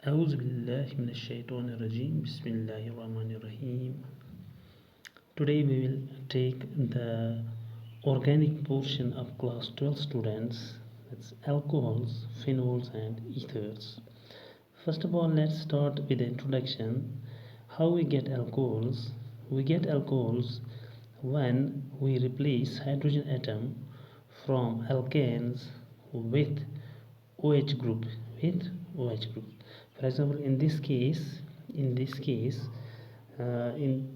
أعوذ بالله من الشيطان الرجيم بسم الله الرحمن الرحيم. Today we will take the organic portion of class 12 students. That's alcohols, phenols and ethers. First of all, let's start with the introduction. How we get alcohols? We get alcohols when we replace hydrogen atom from alkanes with OH group with OH group. For example, in this case, in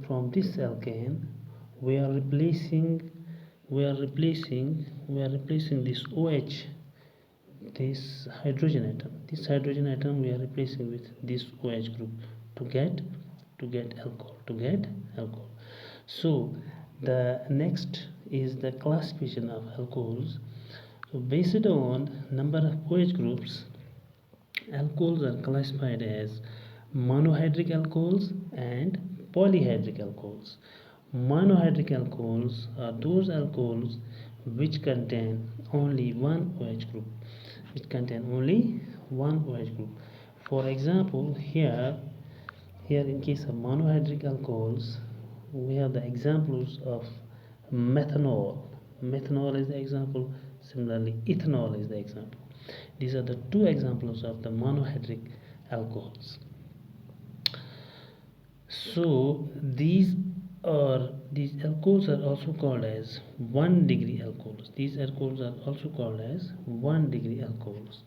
from this alkane, we are replacing this OH, this hydrogen atom. This hydrogen atom we are replacing with this OH group to get alcohol. So the next is the classification of alcohols. So based on number of OH groups, alcohols are classified as monohydric alcohols and polyhydric alcohols. Monohydric alcohols are those alcohols which contain only one OH group. For example, here in case of monohydric alcohols, we have the examples of methanol. Methanol is the example. Similarly, ethanol is the example. These are the two examples of the monohydric alcohols. So these alcohols are also called as 1-degree alcohols. These alcohols are also called as 1-degree alcohols.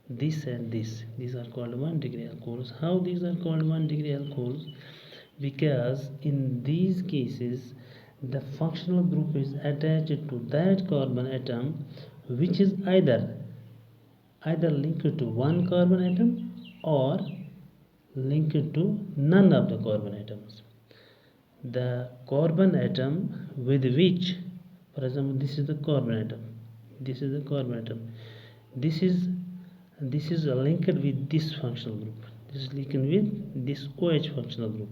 This and this, these are called 1-degree alcohols. How these are called 1-degree alcohols? Because in these cases the functional group is attached to that carbon atom which is either linked to one carbon atom or linked to none of the carbon atoms. The carbon atom with which, for example, this is the carbon atom, this is linked with this functional group, this is linked with this OH functional group.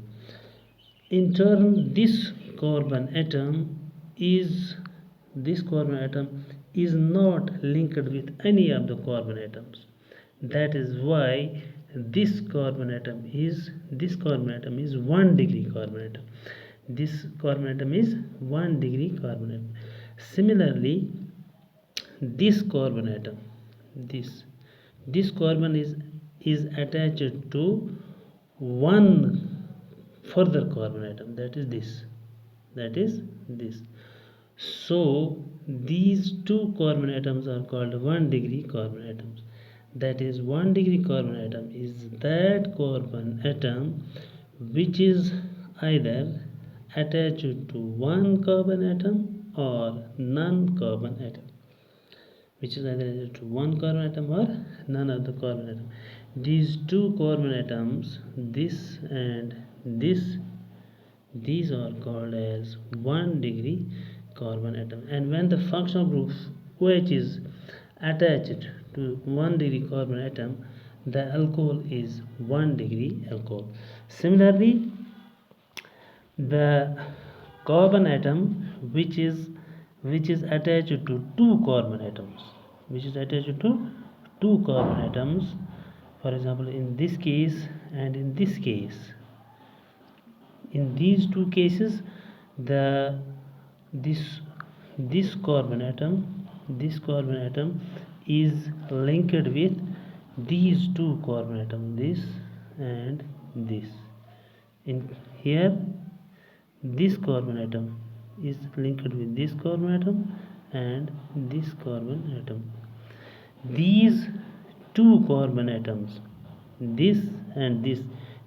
In turn, this carbon atom is not linked with any of the carbon atoms. That is why this carbon atom is 1-degree carbon atom. This carbon atom is 1-degree carbon atom. Similarly, this carbon atom, this carbon is attached to one further carbon atom, that is this. So these two carbon atoms are called 1-degree carbon atoms. That is, 1-degree carbon atom is that carbon atom which is either attached to one carbon atom or non-carbon atom, which is either attached to one carbon atom or none of the carbon atom. These two carbon atoms, this and this, these are called as 1-degree carbon atom. And when the functional group OH is attached to 1-degree carbon atom, the alcohol is 1-degree alcohol. Similarly, the carbon atom which is attached to two carbon atoms, for example, in this case and in this case, in these two cases, this carbon atom is linked with these two carbon atoms, this and this. In here, this carbon atom is linked with this carbon atom and this carbon atom. These two carbon atoms, this and this,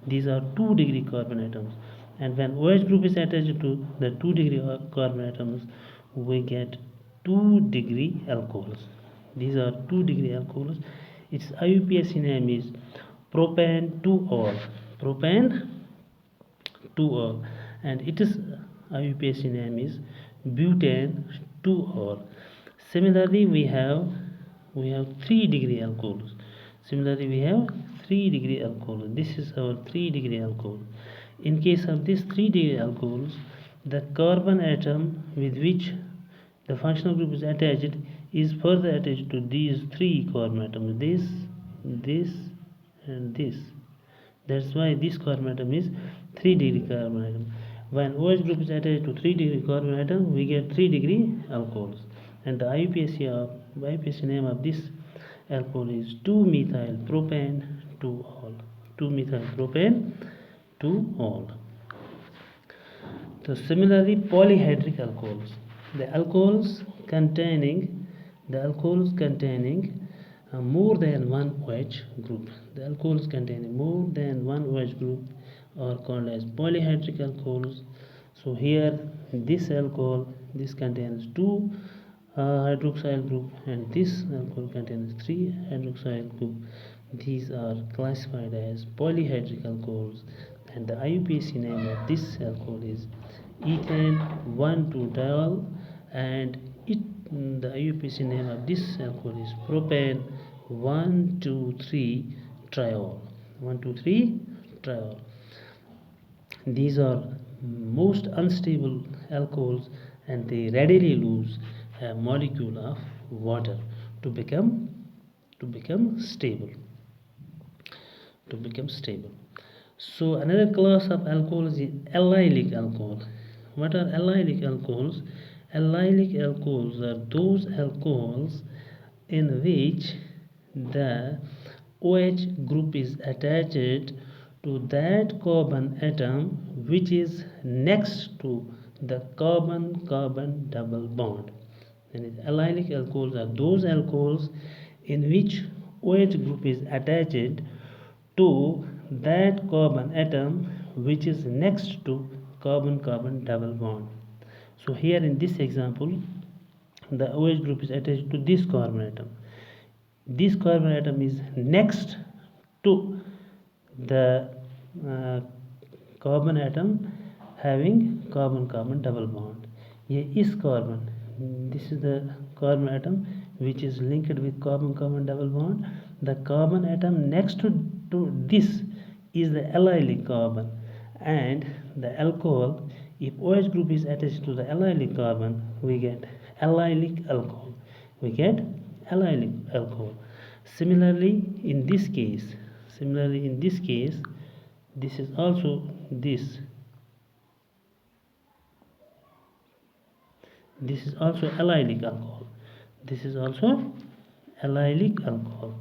these are 2-degree carbon atoms. And when OH group is attached to the 2-degree carbon atoms, we get 2-degree alcohols. These are 2-degree alcohols. Its IUPAC name is propane 2-ol. And its IUPAC name is butane 2-ol. Similarly, we have 3-degree alcohols. This is our 3-degree alcohol. In case of this 3-degree alcohols, the carbon atom with which the functional group is attached is further attached to these three carbon atoms, this and this. That's why this carbon atom is 3-degree carbon atom. When OH group is attached to 3-degree carbon atom, we get 3-degree alcohols. And the IUPAC name of this alcohol is 2-methyl propane 2-ol. 2-methyl propane 2-ol. So similarly, polyhydric alcohols. The alcohols containing more than one OH group. The alcohols containing more than one OH group are called as polyhydric alcohols. So here this alcohol, this contains two hydroxyl group, and this alcohol contains 3 hydroxyl group. These are classified as polyhydric alcohols, and the IUPAC name of this alcohol is ethane 1,2-diol, and the IUPAC name of this alcohol is propane 1,2,3-triol. 1,2,3-triol. These are most unstable alcohols, and they readily lose a molecule of water to become stable. So another class of alcohols is allylic alcohol. What are allylic alcohols? Allylic alcohols are those alcohols in which the OH group is attached to that carbon atom which is next to the carbon-carbon double bond. And allylic alcohols are those alcohols in which OH group is attached to that carbon atom which is next to carbon-carbon double bond. So here in this example, the OH group is attached to this carbon atom. This carbon atom is next to the carbon atom having carbon-carbon double bond. This is the carbon atom which is linked with carbon-carbon double bond. The carbon atom next to this is the allylic carbon, and the alcohol, if OH group is attached to the allylic carbon, we get allylic alcohol. Similarly in this case, this is also allylic alcohol.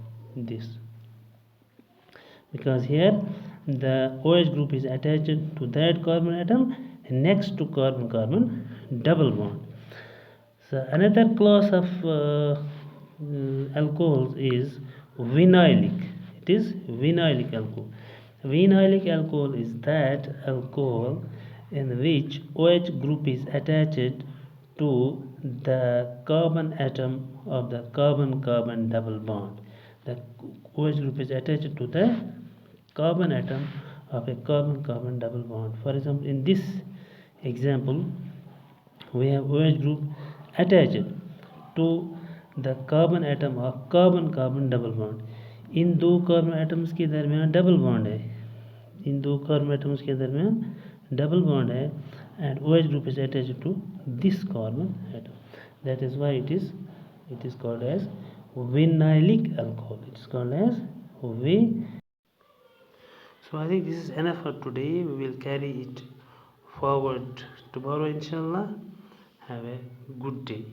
Because here the OH group is attached to that carbon atom next to carbon-carbon double bond. So another class of alcohols is vinylic. It is vinylic alcohol. Vinylic alcohol is that alcohol in which OH group is attached to the carbon atom of the carbon-carbon double bond. The OH group is attached to the carbon atom of a carbon-carbon double bond. For example, in this example, we have OH group attached to the carbon atom of carbon-carbon double bond. इन दो carbon atoms के दरमियान double bond है, and OH group is attached to this carbon atom. That is why it is called as vinylic alcohol. So I think this is enough for today. We will carry it forward tomorrow, inshallah. Have a good day.